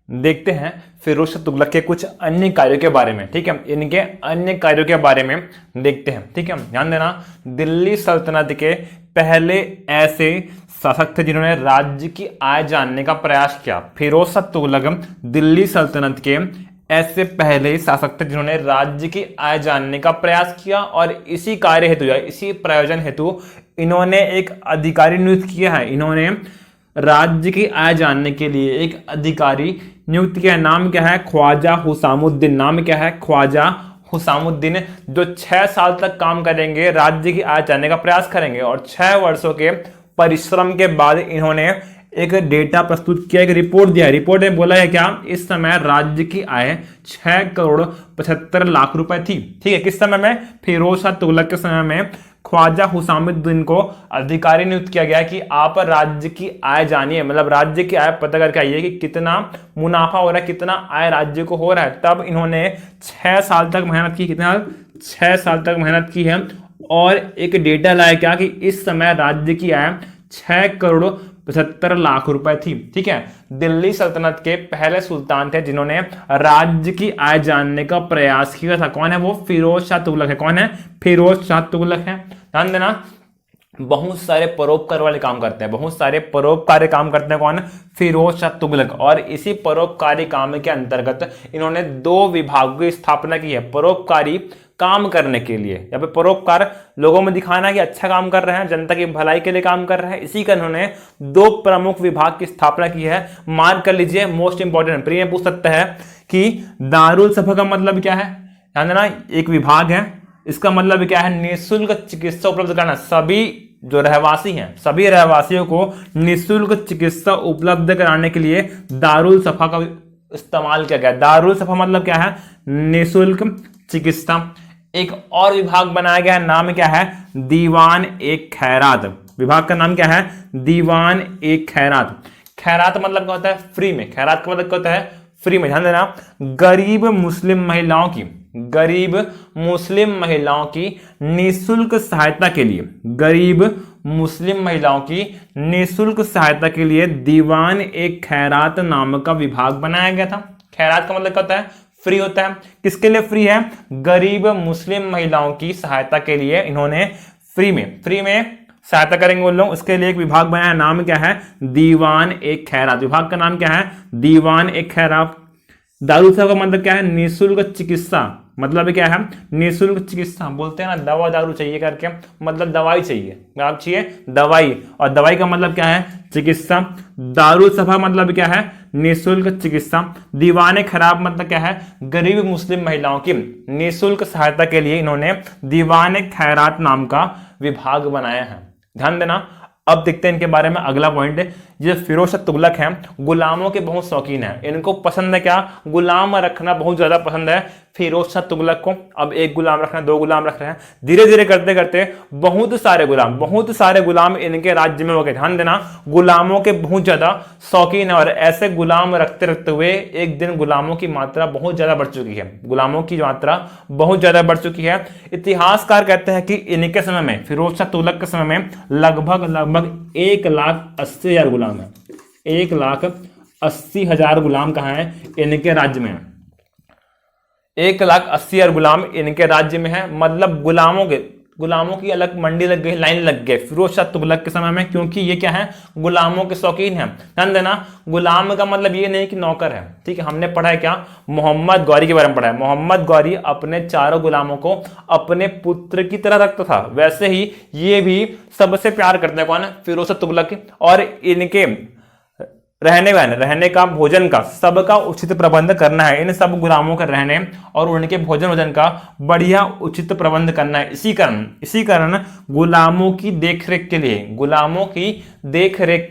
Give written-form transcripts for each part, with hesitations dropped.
देखते हैं फिरोज शाह तुगलक के कुछ अन्य कार्यों के बारे में। ठीक है, इनके अन्य कार्यों के बारे में देखते हैं। ठीक है, ध्यान देना, दिल्ली सल्तनत के पहले ऐसे शासक थे जिन्होंने राज्य की आय जानने का प्रयास किया। फिरोज शाह तुगलक दिल्ली सल्तनत के ऐसे पहले शासक थे जिन्होंने राज्य की आय जानने का प्रयास किया, और इसी कार्य हेतु या इसी प्रयोजन हेतु इन्होंने एक अधिकारी नियुक्त किया है। इन्होंने राज्य की आय जानने के लिए एक अधिकारी नियुक्त किया। नाम क्या है? ख्वाजा हुसामुद्दीन। नाम क्या है? ख्वाजा हुसामुद्दीन, जो 6 साल तक काम करेंगे, राज्य की आय जानने का प्रयास करेंगे, और 6 वर्षों के परिश्रम के बाद इन्होंने एक डेटा प्रस्तुत किया, एक रिपोर्ट दिया। रिपोर्ट में बोला है क्या? इस समय राज्य की आय 6,75,00,000 रुपए थी। ठीक है, किस समय में? फिरोज शाह तुगलक के समय में ख्वाजा हुसामुद्दीन को अधिकारी नियुक्त किया गया कि आप राज्य की आय जानिए, मतलब राज्य की आय पता करके आइए कि कितना मुनाफा हो रहा है, कितना आय राज्य को हो रहा है। तब इन्होंने 6 साल तक मेहनत की। कितना? 6 साल तक मेहनत की है, और एक डेटा लाया क्या कि इस समय राज्य की आय 6,75,00,000 रुपए थी। ठीक है, दिल्ली सल्तनत के पहले सुल्तान थे जिन्होंने राज्य की आय जानने का प्रयास किया था। कौन है वो? फिरोज शाह तुगलक है। कौन है? फिरोज शाह तुगलक है। ध्यान देना, बहुत सारे परोपकार वाले काम करते हैं, बहुत सारे परोपकारी काम करते हैं। कौन? फिरोज शाह तुगलक। और इसी परोपकारी काम के अंतर्गत इन्होंने 2 विभागों की स्थापना की है परोपकारी काम करने के लिए। यहाँ पे परोपकार लोगों में दिखाना कि अच्छा काम कर रहे हैं, जनता की भलाई के लिए काम कर रहे हैं, इसी का इन्होंने 2 प्रमुख विभाग की स्थापना की है। मार्क कर लीजिए, मोस्ट इंपॉर्टेंट, प्री में पूछ सकता है कि दारुल सफा का मतलब क्या है। ध्यान देना, एक विभाग है, इसका मतलब क्या है? निःशुल्क चिकित्सा उपलब्ध कराना। सभी जो रहवासी हैं, सभी रहवासियों को निःशुल्क चिकित्सा उपलब्ध कराने के लिए दारुल सफा का इस्तेमाल किया गया। दारुल सफा मतलब क्या है? निःशुल्क चिकित्सा। एक और विभाग बनाया गया है, नाम क्या है? दीवान एक खैरात। विभाग का नाम क्या है? दीवान एक खैरात। खैरात मतलब क्या होता है? फ्री में। खैरात का मतलब क्या होता है? फ्री में। ध्यान देना, गरीब मुस्लिम महिलाओं की निःशुल्क सहायता के लिए, गरीब मुस्लिम महिलाओं की निःशुल्क सहायता के लिए दीवान एक खैरात नाम का विभाग बनाया गया था। खैरात का मतलब क्या होता है? फ्री होता है। किसके लिए फ्री है? गरीब मुस्लिम महिलाओं की सहायता के लिए इन्होंने फ्री में सहायता करेंगे उन लोग, उसके लिए एक विभाग बनाया। नाम क्या है? दीवान एक खैरात। विभाग का नाम क्या है? दीवान एक खैरात। दारुल सफा का मतलब क्या है? निःशुल्क चिकित्सा। मतलब क्या है? निःशुल्क चिकित्सा। बोलते हैं ना दवा दारू चाहिए करके, मतलब दवाई चाहिए, आप चाहिए दवाई, और दवाई का मतलब क्या है? चिकित्सा। दारुल सफा मतलब क्या है? निःशुल्क चिकित्सा। दीवाने खराब मतलब क्या है? गरीब मुस्लिम महिलाओं की निःशुल्क सहायता के लिए इन्होंने दीवाने खैरात नाम का विभाग बनाया है। ध्यान देना, अब देखते हैं इनके बारे में। अगला पॉइंट है, ये फिरोज शाह तुगलक हैं, गुलामों के बहुत शौकीन हैं। इनको पसंद है क्या? गुलाम रखना बहुत ज्यादा पसंद है फिरोज शाह तुगलक को। अब 1 गुलाम रखना, 2 गुलाम रख रहे हैं, धीरे धीरे करते करते बहुत सारे गुलाम इनके राज्य में हो गए। ध्यान देना, गुलामों के बहुत ज्यादा शौकीन है, और ऐसे गुलाम रखते रखते हुए एक दिन गुलामों की मात्रा बहुत ज्यादा बढ़ चुकी है। गुलामों की मात्रा बहुत ज्यादा बढ़ चुकी है। इतिहासकार कहते हैं कि इनके समय में, फिरोज शाह तुगलक के समय में लगभग 1,80,000 गुलाम है। 1,80,000 गुलाम कहाँ है? इनके राज्य में। 1,80,000 गुलाम इनके राज्य में है। मतलब गुलामों की अलग मंडी लग गई, लाइन लग गई फिरोज शाह तुगलक के समय में, क्योंकि ये क्या है? गुलामों के शौकीन हैं। ध्यान देना, गुलाम का मतलब ये नहीं कि नौकर है। ठीक है, हमने पढ़ा है क्या? मोहम्मद गौरी के बारे में पढ़ा है। मोहम्मद गौरी अपने 4 गुलामों को अपने पुत्र की तरह रखता था, वैसे ही ये भी सबसे प्यार करते हैं। कौन? फिरोज शाह तुगलक। और इनके रहने का, भोजन का, सबका उचित प्रबंध करना है। इन सब गुलामों का रहने और उनके भोजन का बढ़िया उचित प्रबंध करना है। इसी कारण गुलामों की देखरेख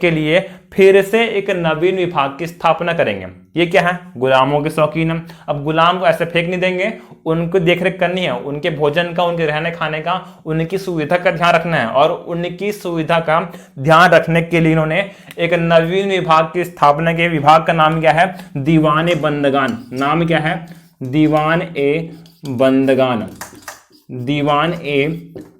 के लिए फिर से एक नवीन विभाग की स्थापना करेंगे। ये क्या है? गुलामों के शौकीन है। अब गुलाम को ऐसे फेंक नहीं देंगे, उनको देखरेख करनी है, उनके भोजन का, उनके रहने खाने का, उनकी सुविधा का ध्यान रखना है। और उनकी सुविधा का ध्यान रखने के लिए इन्होंने एक नवीन विभाग की स्थापना की। विभाग का नाम क्या है? दीवान ए बंदगान। नाम क्या है? दीवान ए बंदगान। दीवान ए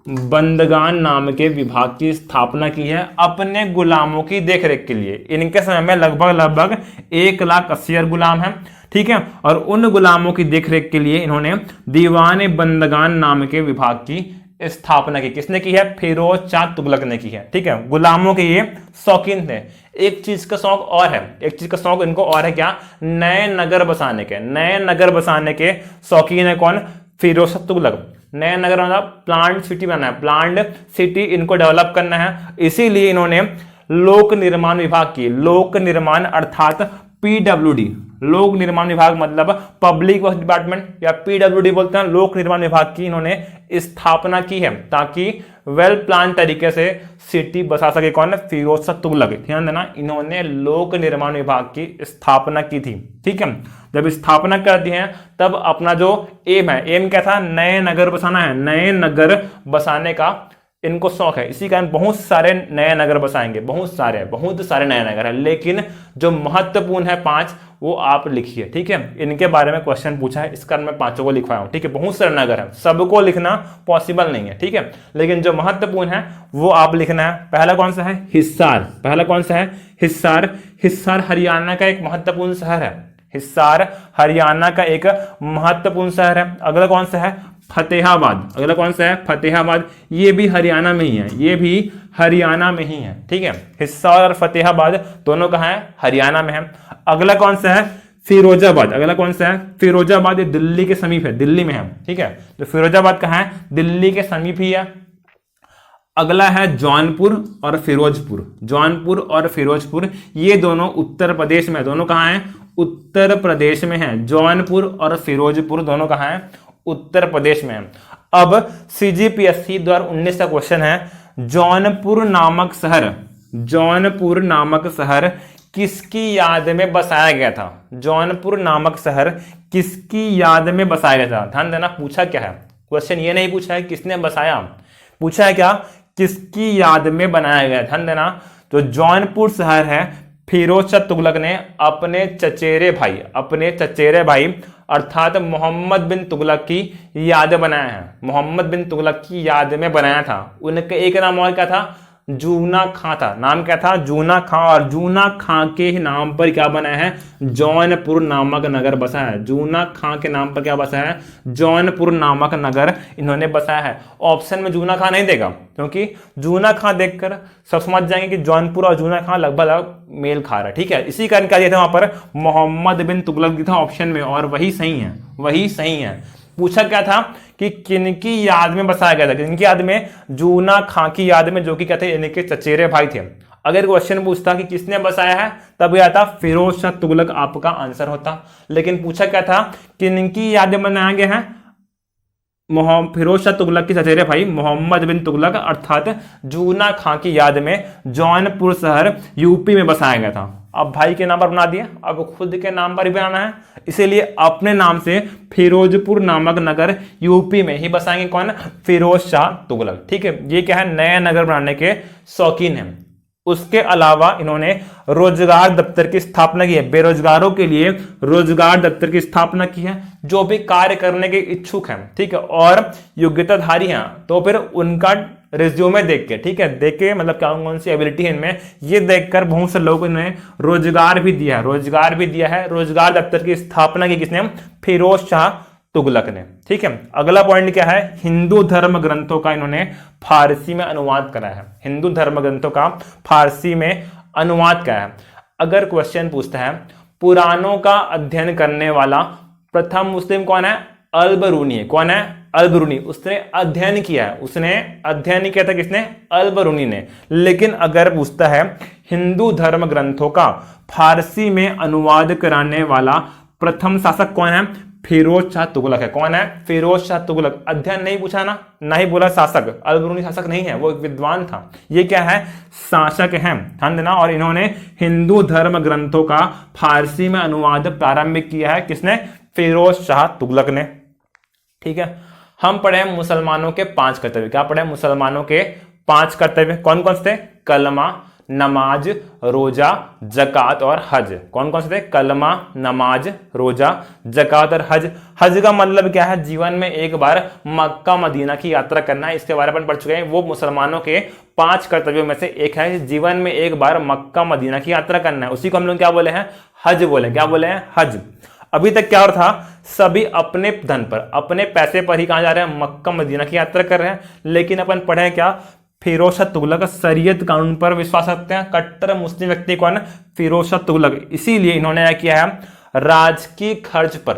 बंदगान नाम के विभाग की स्थापना की है अपने गुलामों की देखरेख के लिए। इनके समय में लगभग 1,80,000 गुलाम हैं, ठीक है। और उन गुलामों की देखरेख के लिए इन्होंने दीवान बंदगान नाम के विभाग की स्थापना की। किसने की है? फिरोज शाह तुगलक ने की है, ठीक है। गुलामों के ये शौकीन थे। एक चीज का शौक और है, एक चीज का शौक इनको और है, क्या? नए नगर बसाने के। नए नगर बसाने के शौकीन है कौन? फिरोज शाह तुगलक। नए नगर मतलब प्लांट सिटी बनाना है, प्लांट सिटी इनको डेवलप करना है। इसीलिए इन्होंने लोक निर्माण विभाग की, लोक निर्माण अर्थात पीडब्ल्यूडी, लोक निर्माण विभाग मतलब पब्लिक वर्क डिपार्टमेंट या पीडब्ल्यूडी बोलते हैं, लोक निर्माण विभाग की इन्होंने स्थापना की है ताकि वेल प्लान तरीके से सिटी बसा सके कौन? फिरोज शाह तुगलक। ध्यान देना, इन्होंने लोक निर्माण विभाग की स्थापना की थी, ठीक है। जब स्थापना करती हैं तब अपना जो एम है, एम क्या था? नए नगर बसाना है, नए नगर बसाने का इनको शौक है। इसी कारण बहुत सारे नए नगर बसाएंगे, बहुत सारे नए नगर है। लेकिन जो महत्वपूर्ण है 5 वो आप लिखिए, ठीक है। इनके बारे में क्वेश्चन पूछा है, इस कारण मैं 5 को लिखवाया हूं, ठीक है। बहुत सारे नगर है, सबको लिखना पॉसिबल नहीं है, ठीक है। लेकिन जो महत्वपूर्ण है वो आप लिखना है। पहला कौन सा है? हिसार। पहला कौन सा है? हिसार। हिसार हरियाणा का एक महत्वपूर्ण शहर है। हिसार हरियाणा का एक महत्वपूर्ण शहर है। अगला कौन सा है? फतेहाबाद। अगला कौन सा है? फतेहाबाद। ये भी हरियाणा में ही है, ये भी हरियाणा में ही है, ठीक है। हिसार और फतेहाबाद दोनों कहाँ है? हरियाणा में है। अगला कौन सा है? फिरोजाबाद। अगला कौन सा है? फिरोजाबाद। ये दिल्ली के समीप है, दिल्ली में है, ठीक है। तो फिरोजाबाद कहाँ है? दिल्ली के समीप ही है। अगला है जौनपुर और फिरोजपुर। जौनपुर और फिरोजपुर ये दोनों उत्तर प्रदेश में, दोनों कहाँ हैं? उत्तर प्रदेश में है। जौनपुर और फिरोजपुर दोनों कहाँ हैं? उत्तर प्रदेश में है। अब सीजीपीएससी 2019 का क्वेश्चन है, जौनपुर नामक शहर, जौनपुर नामक शहर किसकी याद में बसाया गया था? जौनपुर नामक शहर किसकी याद में बसाया गया था? ध्यान देना, पूछा क्या है क्वेश्चन, ये नहीं पूछा है किसने बसाया, पूछा है क्या? किसकी याद में बनाया गया। ध्यान देना, जो जौनपुर शहर है फिरोज शाह तुगलक ने अपने चचेरे भाई अर्थात मोहम्मद बिन तुगलक की याद बनाया है। मोहम्मद बिन तुगलक की याद में बनाया था। उनका एक नाम और क्या था? जूना खां था। नाम क्या था? जूना खां। और जूना खां के नाम पर क्या बना है? जौनपुर नामक नगर बसा है। जूना खां के नाम पर क्या बसा है? जौनपुर नामक नगर इन्होंने बसाया है। ऑप्शन में जूना खां नहीं देगा, क्योंकि जूना खां देखकर सब समझ जाएंगे कि जौनपुर और जूना खां लगभग मेल खा रहा है, ठीक है। इसी कारण क्या दिया था वहां पर? मोहम्मद बिन तुगलक दिया था ऑप्शन में, और वही सही है, वही सही है। पूछा क्या था कि किनकी याद में बसाया गया था? किनकी याद में? जूना खां की याद में, जो कि क्या थे? इनके चचेरे भाई थे। अगर क्वेश्चन पूछता कि किसने बसाया है, तब यह था फिरोज शाह तुगलक, आपका आंसर होता। लेकिन पूछा क्या था? किनकी याद में बनाया गया है? फिरोज शाह तुगलक के चचेरे भाई मोहम्मद बिन तुगलक अर्थात जूना खां की याद में जौनपुर शहर यूपी में बसाया गया था। अब भाई के नाम पर बना दिया, अब खुद के नाम पर भी बनाना है, इसीलिए अपने नाम से फिरोजपुर नामक नगर यूपी में ही बसाएंगे। कौन? फिरोज शाह तुगलक, ठीक है। ये क्या है? नए नगर बनाने के शौकीन हैं। उसके अलावा इन्होंने रोजगार दफ्तर की स्थापना की है। बेरोजगारों के लिए रोजगार दफ्तर की स्थापना की है। जो भी कार्य करने के इच्छुक हैं, ठीक है, और योग्यताधारी हैं, तो फिर उनका रिज्यूमे देख के, ठीक है, देख के मतलब क्या कौन सी एबिलिटी है इनमें, ये देखकर बहुत से लोगों ने रोजगार भी दिया है, रोजगार भी दिया है। रोजगार दफ्तर की स्थापना की किसने? फिरोज शाह तुगलक ने, ठीक है। अगला पॉइंट क्या है? हिंदू धर्म ग्रंथों का इन्होंने फारसी में अनुवाद करा है। हिंदू धर्म ग्रंथों का फारसी में अनुवाद करा है। अगर क्वेश्चन पूछता है पुराणों का अध्ययन करने वाला प्रथम मुस्लिम कौन है? अल-बरूनी है। कौन है? अल-बरूनी। उसने अध्ययन किया है, उसने अध्ययन किया था, किसने? अल-बरूनी ने। लेकिन अगर पूछता है हिंदू धर्म ग्रंथों का फारसी में अनुवाद कराने वाला प्रथम शासक कौन है? फिरोज शाह तुगलक है। कौन है? फिरोज शाह तुगलक। अध्ययन नहीं पूछा ना, ना ही बोला शासक। अल-बरूनी शासक नहीं है, वो एक विद्वान था। ये क्या है? शासक है, ध्यान देना। और इन्होंने हिंदू धर्म ग्रंथों का फारसी में अनुवाद प्रारंभ किया है। किसने? फिरोज शाह तुगलक ने, ठीक है। हम पढ़े मुसलमानों के 5 कर्तव्य। क्या पढ़े? मुसलमानों के 5 कर्तव्य। कौन कौन से? कलमा, नमाज, रोजा, जकात और हज। कौन कौन से थे? कलमा, नमाज, रोजा, जकात और हज। हज का मतलब क्या है? जीवन में एक बार मक्का मदीना की यात्रा करना है। इसके बारे में अपन पढ़ चुके हैं। वो मुसलमानों के 5 कर्तव्यों में से एक है, जीवन में एक बार मक्का मदीना की यात्रा करना है। उसी को हम लोग क्या बोले हैं? हज बोले। क्या बोले हैं? हज। अभी तक क्या हो रहा था? सभी अपने धन पर, अपने पैसे पर ही कहां जा रहे हैं? मक्का मदीना की यात्रा कर रहे हैं। लेकिन अपन पढ़े क्या? फिरोज शाह तुगलक शरीयत कानून पर विश्वास रखते हैं। कट्टर मुस्लिम व्यक्ति कौन? फिरोज शाह तुगलक। इसीलिए इन्होंने क्या किया है? राजकीय खर्च पर,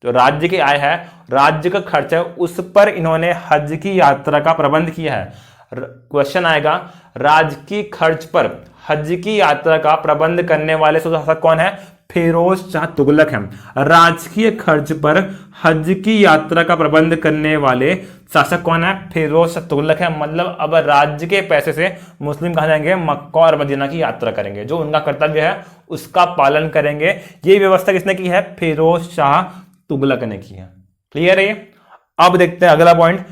जो राज्य की आय है, राज्य का खर्च है, उस पर इन्होंने हज की यात्रा का प्रबंध किया है। क्वेश्चन आएगा, राजकीय खर्च पर हज की यात्रा का प्रबंध करने वाले शासक कौन है? फिरोज शाह तुगलक है। राजकीय खर्च पर हज की यात्रा का प्रबंध करने वाले शासक कौन है? फिरोज शाह तुगलक है। मतलब अब राज्य के पैसे से मुस्लिम कहां जाएंगे? मक्का और मदीना की यात्रा करेंगे। जो उनका कर्तव्य है उसका पालन करेंगे। ये व्यवस्था किसने की है? फिरोज शाह तुगलक ने की है। क्लियर है ये? अब देखते हैं अगला पॉइंट।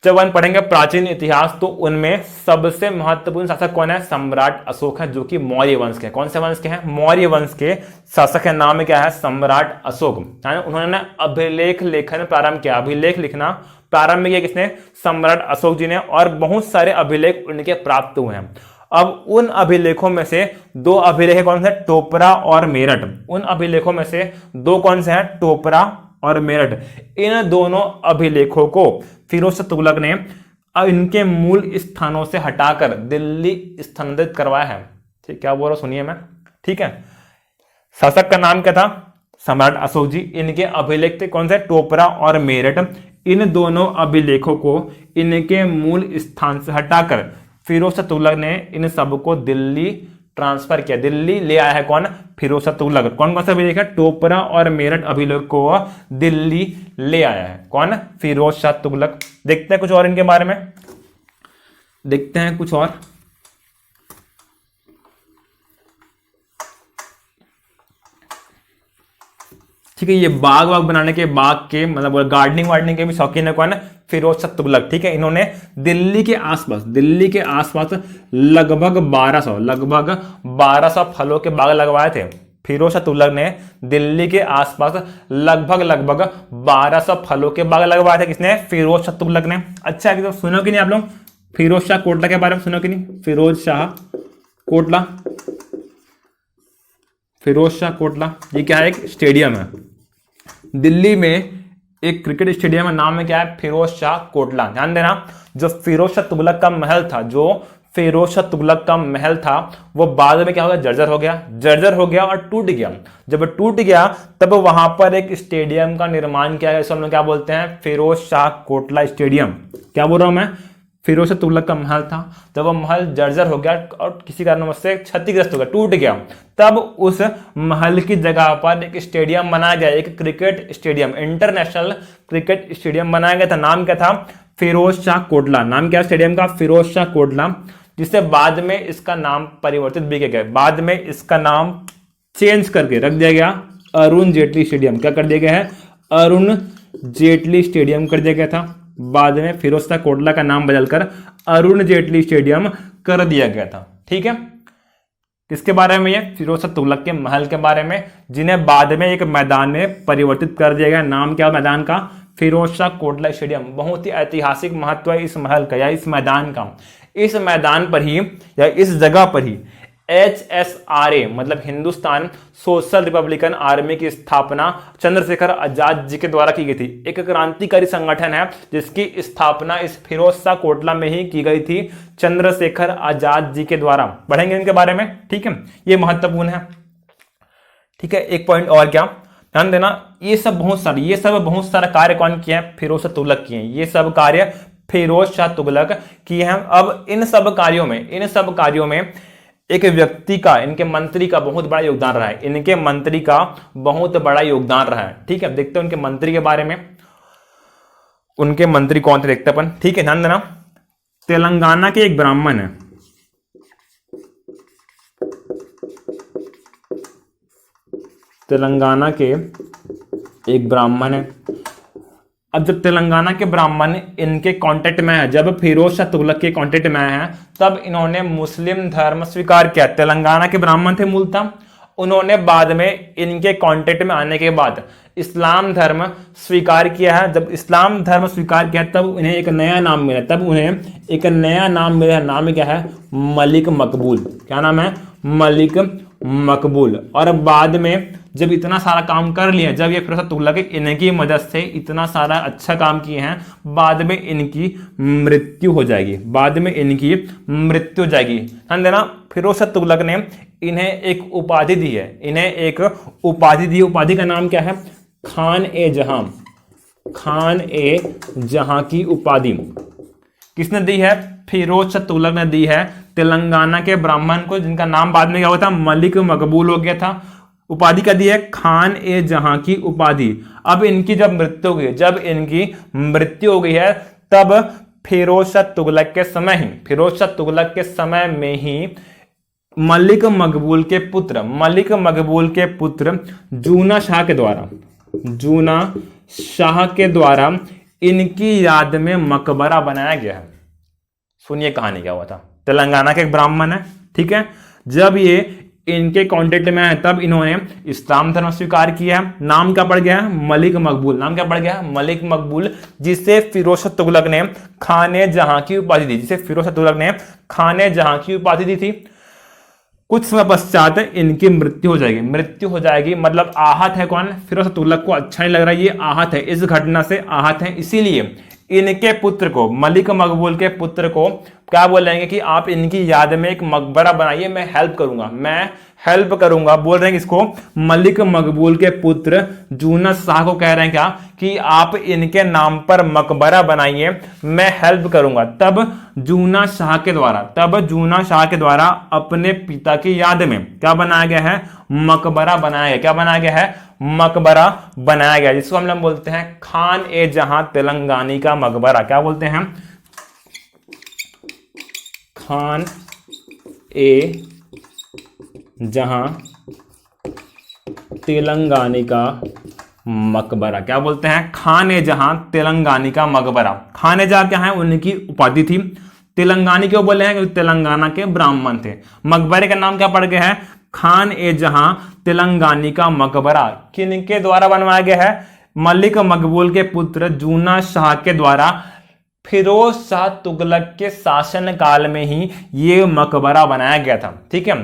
जब हम पढ़ेंगे प्राचीन इतिहास तो उनमें सबसे महत्वपूर्ण शासक कौन है? सम्राट अशोक है, जो कि मौर्य वंश के। कौन से वंश के हैं? मौर्य वंश के शासक है। नाम क्या है? सम्राट अशोक। उन्होंने अभिलेख लेखन प्रारंभ किया। अभिलेख लिखना प्रारंभ किया किसने? सम्राट अशोक जी ने। और बहुत सारे अभिलेख उनके प्राप्त हुए हैं। अब उन अभिलेखों में से 2 अभिलेख कौन से? टोपरा और मेरठ। उन अभिलेखों में से 2 कौन से हैं? टोपरा और मेरठ। इन दोनों अभिलेखों को फिरोज शाह तुगलक ने इनके मूल स्थानों से हटाकर दिल्ली स्थानांतरित करवाया है। ठीक, क्या बोल रहा सुनिए मैं। ठीक है, शासक का नाम क्या था? सम्राट अशोक जी। इनके अभिलेख थे कौन से? टोपरा और मेरठ। इन दोनों अभिलेखों को इनके मूल स्थान से हटाकर फिरोज शाह तुगलक ने इन सबको दिल्ली ट्रांसफर किया। दिल्ली ले आया है कौन? फिरोज शाह तुगलक। कौन कौन सा अभिलेख है? टोपरा और मेरठ अभिलेख को दिल्ली ले आया है कौन? फिरोज शाह तुगलक। देखते हैं कुछ और इनके बारे में। देखते हैं कुछ और। ठीक है, ये बाग वाग बनाने के, बाग के मतलब गार्डनिंग वार्डनिंग के भी शौकीन है कौन? फिरोज शाह तुगलक। ठीक है, इन्होंने दिल्ली के आसपास लगभग 1200 फलों के बाग लगवाए थे। फिरोज शाह तुगलक ने दिल्ली के आसपास लगभग 1200 फलों के बाग लगवाए थे। किसने? फिरोज शाह तुगलक ने। अच्छा है, तो सुनो कि नहीं आप लोग? फिरोज शाह कोटला के बारे में सुनो कि नहीं? फिरोज शाह कोटला। फिरोज शाह कोटला ये क्या है? एक स्टेडियम है दिल्ली में, एक क्रिकेट स्टेडियम है। नाम में क्या है? फिरोज शाह कोटला। ध्यान देना, जो फिरोज शाह तुगलक का महल था, वो बाद में क्या हो गया? जर्जर हो गया और टूट गया। जब टूट गया तब वहां पर एक स्टेडियम का निर्माण किया गया। इसको हम लोग क्या बोलते हैं? फिरोज शाह कोटला स्टेडियम। क्या बोल रहा हूं मैं? फिरोज शाह तुगलक का महल था, जब वह महल जर्जर हो गया और किसी कारणवश से क्षतिग्रस्त हो गया, टूट गया, तब उस महल की जगह पर एक स्टेडियम बनाया गया, एक cricket stadium, international cricket stadium बनाया गया था। नाम क्या था? फिरोज शाह कोटला। नाम क्या स्टेडियम का? फिरोज शाह कोटला, जिसे बाद में इसका नाम परिवर्तित भी किया गया। बाद में इसका नाम चेंज करके रख दिया गया अरुण जेटली स्टेडियम। क्या कर दिया गया है? अरुण जेटली स्टेडियम कर दिया गया था। बाद में फिरोज शाह कोटला का नाम बदलकर अरुण जेटली स्टेडियम कर दिया गया था। ठीक है, किसके बारे में? ये फिरोज शाह तुगलक के महल के बारे में, जिन्हें बाद में एक मैदान में परिवर्तित कर दिया गया। नाम क्या मैदान का? फिरोज शाह कोटला स्टेडियम। बहुत ही ऐतिहासिक महत्व है इस महल का या इस मैदान का। इस मैदान पर ही या इस जगह पर ही HSRA मतलब हिंदुस्तान सोशल रिपब्लिकन आर्मी की स्थापना चंद्रशेखर आजाद जी के द्वारा की गई थी। एक क्रांतिकारी संगठन है जिसकी स्थापना इस फिरोज शाह कोटला में ही की गई थी, चंद्रशेखर आजाद जी के द्वारा। पढ़ेंगे इनके बारे में। ठीक है, ये महत्वपूर्ण है। ठीक है, एक पॉइंट और क्या ध्यान देना, ये सब बहुत सारा कार्य कौन किए हैं? फिरोज शाह तुगलक किए हैं। ये सब कार्य फिरोज शाह तुगलक किए हैं। अब इन सब कार्यों में एक व्यक्ति का, इनके मंत्री का बहुत बड़ा योगदान रहा है। इनके मंत्री का बहुत बड़ा योगदान रहा है। ठीक है, देखते हैं उनके मंत्री के बारे में। उनके मंत्री कौन थे देखते अपन। ठीक है, ध्यान देना, तेलंगाना के एक ब्राह्मण है, तेलंगाना के एक ब्राह्मण है, अब जब तेलंगाना के ब्राह्मण इनके कांटेक्ट में है, जब फिरोज शाह तुगलक के कांटेक्ट में है, तब इन्होंने मुस्लिम धर्म स्वीकार किया। तेलंगाना के ब्राह्मण थे मूलतः, उन्होंने बाद में इनके कांटेक्ट में आने के बाद इस्लाम धर्म स्वीकार किया है। जब इस्लाम धर्म स्वीकार किया तब उन्हें एक नया नाम मिला, नाम क्या है? मलिक मकबूल। क्या नाम है? मलिक मकबूल। और बाद में जब इतना सारा काम कर लिया, जब ये फिरोज शाह तुगलक इनकी मदद से इतना सारा अच्छा काम किए हैं, बाद में इनकी मृत्यु हो जाएगी, ध्यान देना। फिरोज शाह तुगलक ने इन्हें एक उपाधि दी है, उपाधि का नाम क्या है? खान ए जहां की उपाधि किसने दी है? फिरोज शाह तुगलक ने दी है तेलंगाना के ब्राह्मण को, जिनका नाम बाद में क्या हुआ था? मलिक मकबूल हो गया था। उपाधि का दी है खान ए जहां की उपाधि। अब इनकी जब मृत्यु हो गई है, तब फिरोज शाह तुगलक के समय में ही मलिक मकबूल के पुत्र जूना शाह के द्वारा इनकी याद में मकबरा बनाया गया है। सुनिए कहानी क्या हुआ था। तेलंगाना के एक ब्राह्मण है, ठीक है, जब ये इनके कांटेक्ट में है तब इन्होंने इस्लाम धर्म स्वीकार किया है। नाम क्या पड़ गया है? मलिक मकबूल, जिसे फिरोज शाह तुगलक ने खाने जहां की उपाधि दी थी। कुछ समय पश्चात इनकी मृत्यु हो जाएगी। मतलब आहत है कौन? फिरोज शाह तुगलक को अच्छा नहीं लग रहा, ये आहत है, इस घटना से आहत है, इसीलिए इनके पुत्र को, मलिक मकबूल के पुत्र को क्या बोलेंगे कि आप इनकी याद में एक मकबरा बनाइए, मैं हेल्प करूंगा। बोल रहे हैं इसको, मलिक मकबूल के पुत्र जूना शाह को कह रहे हैं क्या कि आप इनके नाम पर मकबरा बनाइए, मैं हेल्प करूंगा। तब जूना शाह के द्वारा अपने पिता की याद में क्या बनाया गया है? मकबरा बनाया गया, जिसको हम लोग बोलते हैं खान ए जहां तेलंगानी का मकबरा। क्या बोलते हैं? खान ए जहां तेलंगानी का मकबरा। क्या बोलते हैं? खान ए जहां तेलंगानी का मकबरा। खान ए जहां क्या है? उनकी उपाधि थी। तेलंगानी क्यों बोले हैं? क्योंकि तेलंगाना के ब्राह्मण थे। मकबरे का नाम क्या पड़ गया है? खान ए जहां तेलंगानी का मकबरा। किनके द्वारा बनवाया गया है? मलिक मकबूल के पुत्र जूना शाह के द्वारा फिरोज शाह तुगलक के शासन काल में ही ये मकबरा बनाया गया था। ठीक है,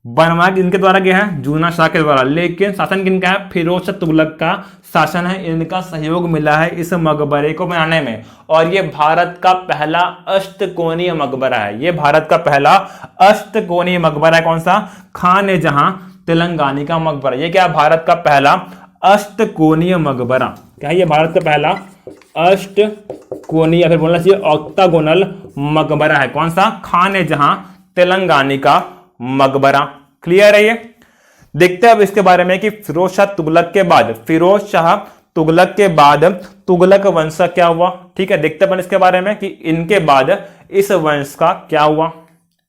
बनवाया किनके द्वारा गया है? जूना शाह के द्वारा। लेकिन शासन किनका है? फिरोज शाह तुगलक का शासन है। इनका सहयोग मिला है इस मकबरे को बनाने में, और ये भारत का पहला अष्टकोणीय मकबरा है। ये भारत का पहला अष्टकोणीय मकबरा है। कौन सा? खान ए जहां तेलंगानी का मकबरा। ये क्या? भारत का पहला अष्टकोणीय मकबरा। क्या है ये? भारत का पहला अष्टकोणीय, फिर बोलना चाहिए ऑक्टागोनल मकबरा है। कौन सा? खान ए जहां तेलंगानी का मकबरा। क्लियर है ये? देखते हैं अब इसके बारे में कि फिरोज शाह तुगलक के बाद तुगलक वंश का क्या हुआ। ठीक है, देखते हैं इसके बारे में कि इनके बाद इस वंश का क्या हुआ।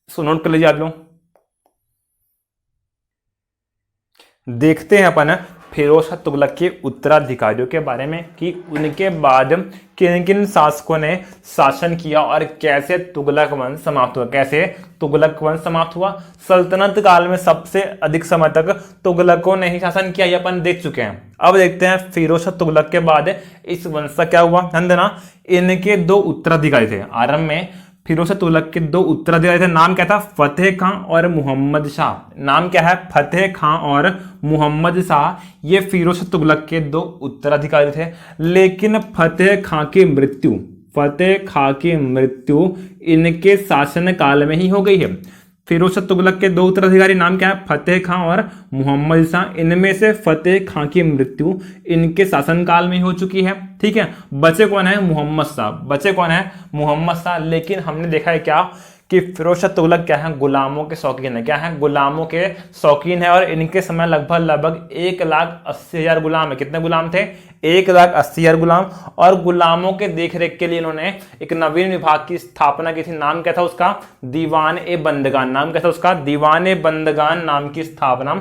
इसको नोट कर लीजिए आप लोग। देखते हैं अपन फिरोज शाह तुगलक के उत्तराधिकारियों के बारे में कि उनके बाद किन किन शासकों ने शासन किया और कैसे तुगलक वंश समाप्त हुआ। सल्तनत काल में सबसे अधिक समय तक तुगलकों ने ही शासन किया, ये अपन देख चुके हैं। अब देखते हैं फिरोज शाह तुगलक के बाद इस वंश का क्या हुआ। ध्यान देना, इनके दो उत्तराधिकारी थे। आरंभ में फिरोज शाह तुगलक के दो उत्तराधिकारी थे। नाम क्या था? फतेह खां और मोहम्मद शाह। नाम क्या है? फतेह खां और मोहम्मद शाह। ये फिरोज शाह तुगलक के दो उत्तराधिकारी थे। लेकिन फतेह खां की मृत्यु इनके शासन काल में ही हो गई है। फिरोज शाह तुगलक के दो उत्तराधिकारी नाम क्या है? फतेह खां और मोहम्मद शाह। इनमें से फतेह खां की मृत्यु इनके शासनकाल में हो चुकी है। ठीक है, बचे कौन है? मोहम्मद शाह। लेकिन हमने देखा है क्या कि फिरोज शाह तुगलक क्या है? गुलामों के शौकीन है। क्या है? गुलामों के शौकीन है। और इनके समय लगभग 1,80,000 गुलाम है। कितने गुलाम थे? 1,80,000 गुलाम। और गुलामों के देखरेख के लिए इन्होंने एक नवीन विभाग की स्थापना की थी। नाम क्या था उसका? दीवान ए बंदगान। नाम क्या था उसका? दीवान ए बंदगान नाम की स्थापना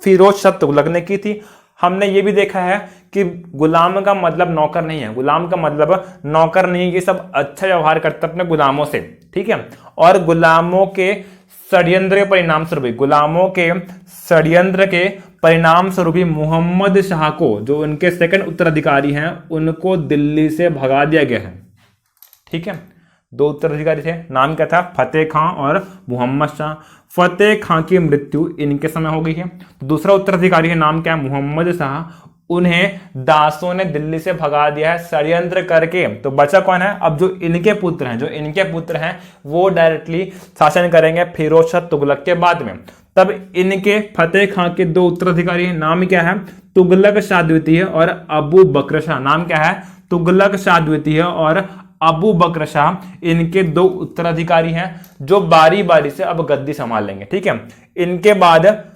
फिरोज शाह तुगलक ने की थी। हमने ये भी देखा है कि गुलाम का मतलब नौकर नहीं है, गुलाम का मतलब नौकर नहीं, ये सब अच्छा व्यवहार करते अपने गुलामों से, ठीक है। और गुलामों के षड्यंत्र के परिणाम स्वरूप, गुलामों के षड्यंत्र के परिणाम स्वरूप मोहम्मद शाह को, जो उनके सेकंड उत्तराधिकारी हैं, उनको दिल्ली से भगा दिया गया है, ठीक है। दो उत्तराधिकारी थे, नाम क्या था, फतेह खां और मोहम्मद शाह। फतेह खां की मृत्यु इनके समय हो गई है। दूसरा उत्तराधिकारी है, नाम क्या है, मोहम्मद शाह। उन्हें दासों ने दिल्ली से भगा दिया है षड्यंत्र करके। तो बचा कौन है, अब जो इनके पुत्र हैं, जो इनके पुत्र हैं वो डायरेक्टली शासन करेंगे फिरोज शाह तुगलक के बाद में। तब इनके फतेह खां के दो उत्तराधिकारी हैं, नाम क्या है, तुगलक शाह द्वितीय और अबू बकर शाह। नाम क्या है, तुगलक शाह द्वितीय और अबू बकर शाह। इनके दो उत्तराधिकारी हैं जो बारी बारी से अब गद्दी संभाल लेंगे, ठीक है। इनके बाद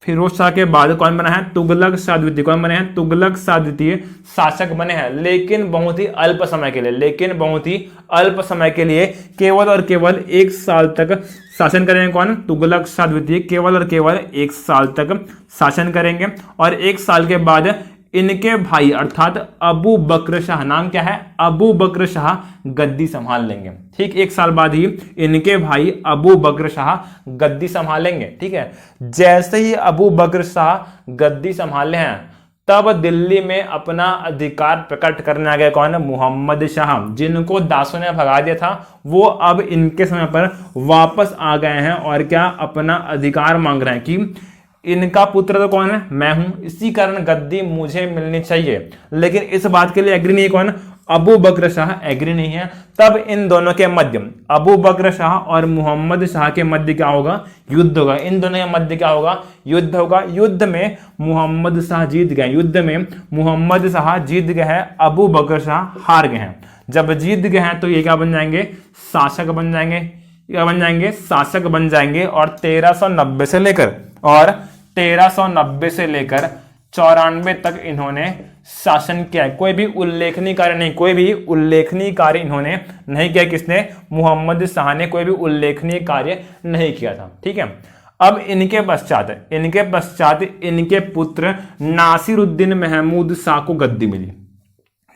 फिरोज शाह के बाद कौन बना है, तुगलक शाह द्वितीय। कौन बने हैं, तुगलक शाह द्वितीय शासक बने हैं, लेकिन बहुत ही अल्प समय के लिए, लेकिन बहुत ही अल्प समय के लिए, केवल और केवल 1 साल तक शासन करेंगे। कौन, तुगलक शाह द्वितीय केवल और केवल 1 साल तक शासन करेंगे। और 1 साल के बाद इनके भाई अर्थात अबू बकर शाह, नाम क्या है, अबू बकर शाह गद्दी संभाल लेंगे, ठीक। 1 साल बाद ही इनके भाई अबू बकर शाह गद्दी संभालेंगे, ठीक है। जैसे ही अबू बकर शाह गद्दी संभाले हैं, तब दिल्ली में अपना अधिकार प्रकट करने आ गए कौन, मोहम्मद शाह। जिनको दासों ने भगा दिया था वो अब इनके समय पर वापस आ गए हैं और क्या, अपना अधिकार मांग रहे हैं कि इनका पुत्र तो कौन है, मैं हूं, इसी कारण गद्दी मुझे मिलनी चाहिए। लेकिन इस बात के लिए एग्री नहीं कौन, अबू बकर शाह एग्री नहीं है। तब इन दोनों के मध्य, अबू बकर शाह और मोहम्मद शाह के मध्य क्या होगा, युद्ध होगा। इन दोनों के मध्य क्या होगा, युद्ध होगा। युद्ध में मोहम्मद शाह जीत गए, युद्ध में मोहम्मद शाह जीत गए हैं, अबू बकर शाह हार गए हैं। जब जीत गए हैं तो ये क्या बन जाएंगे, शासक बन जाएंगे। क्या बन जाएंगे, शासक बन जाएंगे। और 1390 से लेकर 94 तक इन्होंने शासन किया है। कोई भी उल्लेखनीय कार्य नहीं, कोई भी उल्लेखनीय कार्य इन्होंने नहीं किया। किसने, मोहम्मद शाह ने कोई भी उल्लेखनीय कार्य नहीं किया था, ठीक है। अब इनके पश्चात इनके पुत्र नासिरुद्दीन महमूद शाह को गद्दी मिली,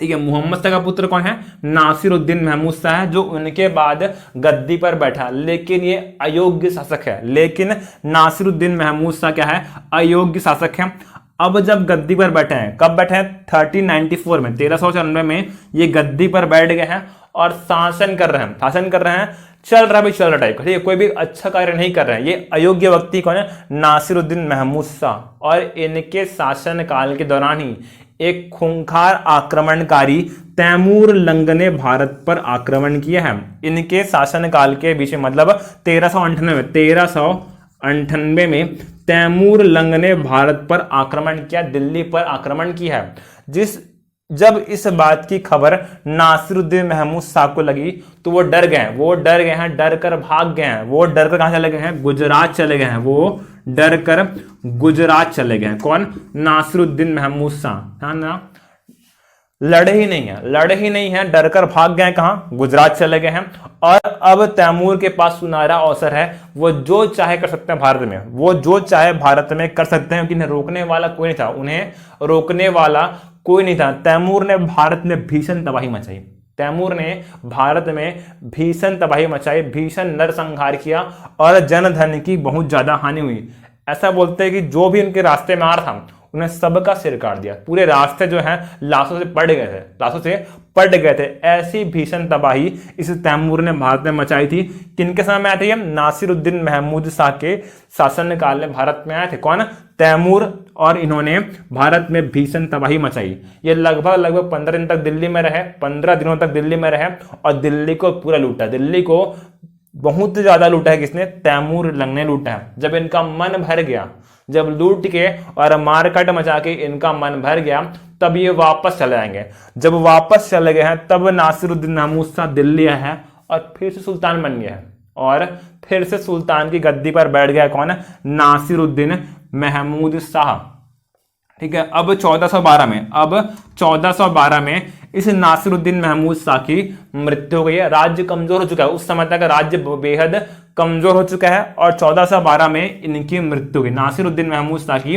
ठीक है। मोहम्मद शाह का पुत्र कौन है, नासिरुद्दीन महमूद शाह है, जो उनके बाद गद्दी पर बैठा, लेकिन ये अयोग्य शासक है। लेकिन नासिरुद्दीन महमूद शाह क्या है, अयोग्य शासक है। अब जब गद्दी पर बैठे हैं, कब बैठे हैं, 1394 में, 1394 में ये गद्दी पर बैठ गए हैं और शासन कर रहे हैं, चल रहा टाइप, ठीक है। कोई भी अच्छा कार्य नहीं कर रहे हैं। ये अयोग्य व्यक्ति कौन है, नासिरुद्दीन महमूद शाह। और इनके शासन काल के दौरान ही एक खूंखार आक्रमणकारी तैमूर लंग ने भारत पर आक्रमण किया है। इनके शासन काल के बीच में, मतलब 1398 में तैमूर लंग ने भारत पर आक्रमण किया, दिल्ली पर आक्रमण किया है। जब इस बात की खबर नासिरुद्दीन महमूद शाह को लगी तो वो डर गए हैं, डर कर भाग गए हैं। वो डर कर कहां चले गए हैं, गुजरात चले गए हैं। वो डर कर गुजरात चले गए हैं। कौन, नासिरुद्दीन महमूद शाह, ना लड़े ही नहीं है, डर कर भाग गए, कहां, गुजरात चले गए हैं। और अब तैमूर के पास सुनहरा अवसर है, वो जो चाहे कर सकते हैं भारत में, वो जो चाहे भारत में कर सकते हैं, क्योंकि इन्हें रोकने वाला कोई नहीं था, उन्हें रोकने वाला कोई नहीं था। तैमूर ने भारत में भीषण तबाही मचाई, भीषण नरसंहार किया और जनधन की बहुत ज्यादा हानि हुई। ऐसा बोलते हैं कि जो भी उनके रास्ते में आ रहा था उन्हें सबका सिर काट दिया। पूरे रास्ते जो है लाशों से पट गए थे। ऐसी भीषण तबाही इस तैमूर ने भारत में मचाई थी। किनके समय में आए थे, नासिरुद्दीन महमूद शाह के शासन काल में भारत में आए थे। कौन, तैमूर। और इन्होंने भारत में भीषण तबाही मचाई। ये लगभग 15 दिन तक दिल्ली में रहे, 15 दिनों तक दिल्ली में रहे और दिल्ली को पूरा लूटा। दिल्ली को बहुत ज्यादा लूटा है। किसने, तैमूर लंग ने लूटा है। जब इनका मन भर गया, जब लूट के और मारकाट मचा के इनका मन भर गया, तब ये वापस चले आएंगे। जब वापस चले गए हैं तब नासिरुद्दीन महमूद शाह दिल्ली आया है और फिर से सुल्तान बन गया है और फिर से सुल्तान की गद्दी पर बैठ गया। कौन, नासिरुद्दीन महमूद शाह, ठीक है। अब 1412 में इस नासिरुद्दीन महमूद शाह की मृत्यु हो गई है। राज्य कमजोर हो चुका है, उस समय तक राज्य बेहद कमजोर हो चुका है और 1412 में इनकी मृत्यु हुई। नासिरुद्दीन महमूद शाह की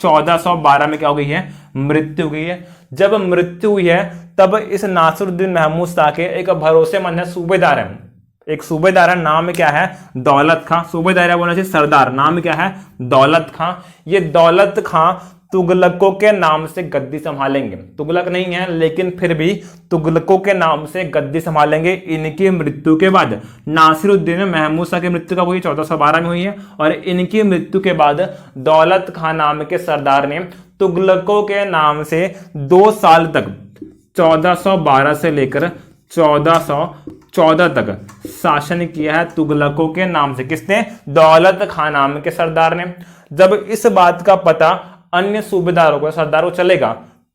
1412 में क्या हो गई है, मृत्यु हो गई है। जब मृत्यु हुई है तब इस नासिरुद्दीन महमूद शाह के एक भरोसेमंद है सूबेदार है, एक सूबेदार है, नाम क्या है, दौलत खां। सूबेदार बोलना चाहिए सरदार, नाम क्या है, दौलत खां। ये दौलत खां तुगलकों के नाम से गद्दी संभालेंगे, तुगलक नहीं है लेकिन फिर भी तुगलकों के नाम से गद्दी संभालेंगे इनकी मृत्यु के बाद। नासिरुद्दीन महमूद शाह की मृत्यु कब हुई, 1412 में हुई है, और इनकी मृत्यु के बाद दौलत खां नाम के सरदार ने तुगलकों के नाम से 2 साल तक 1412 से लेकर 1414 तक शासन किया है तुगलकों के नाम से। किसने, दौलत खां नाम के सरदार ने। जब इस बात का पता अन्य सूबेदारों को, सरदारों को चलेगा,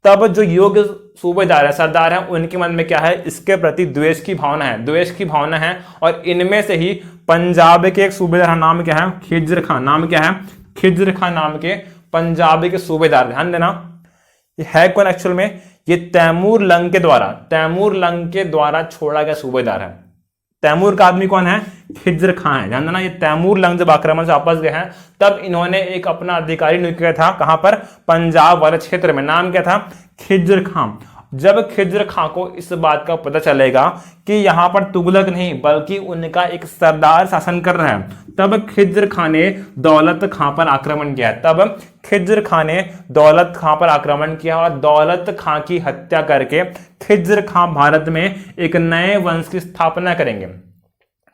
तब जो योग्य सूबेदार है, सरदार है, उनके मन में क्या है, इसके प्रति द्वेष की भावना है, द्वेष की भावना है। और इनमें से ही पंजाब के एक सूबेदार, नाम क्या है, खिज्र खां, नाम क्या है, खिज्र खां नाम के पंजाब के सूबेदार। ध्यान देना, ये है कौन एक्चुअल में, ये तैमूर लंग के द्वारा छोड़ा गया सूबेदार है। तैमूर का आदमी कौन है, खिज्र खां है। ध्यान देना, ये तैमूर लंग जब आक्रमण से वापस गए हैं तब इन्होंने एक अपना अधिकारी नियुक्त किया था, कहां पर, पंजाब वाले क्षेत्र में। नाम क्या था, खिज्र खां। जब खिज्र खां को इस बात का पता चलेगा कि यहां पर तुगलक नहीं बल्कि उनका एक सरदार शासन कर रहा है, तब खिज्र खां ने दौलत खां पर आक्रमण किया। तब खिज्र खां ने दौलत खां पर आक्रमण किया और दौलत खां की हत्या करके खिज्र खां भारत में एक नए वंश की स्थापना करेंगे।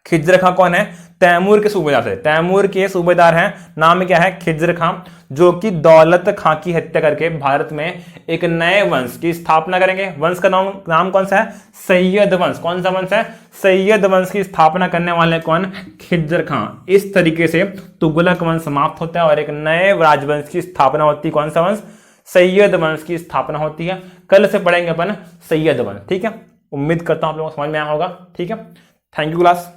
खिज्र खां कौन है, तैमूर के सूबेदार थे, तैमूर के सूबेदार हैं, नाम क्या है, खिज्र खां, जो कि दौलत खां की हत्या करके भारत में एक नए वंश की स्थापना करेंगे। वंश का नाम कौन सा है, सैयद वंश। कौन सा वंश है, सैयद वंश की स्थापना करने वाले कौन, खिज्र खां। इस तरीके से तुगलक वंश समाप्त होता है और एक नए राजवंश की स्थापना होती है। कौन सा वंश, सैयद वंश की स्थापना होती है। कल से पढ़ेंगे अपन सैयद वंश, ठीक है। उम्मीद करता हूं आप लोगों को समझ में आया होगा, ठीक है। Thank you class.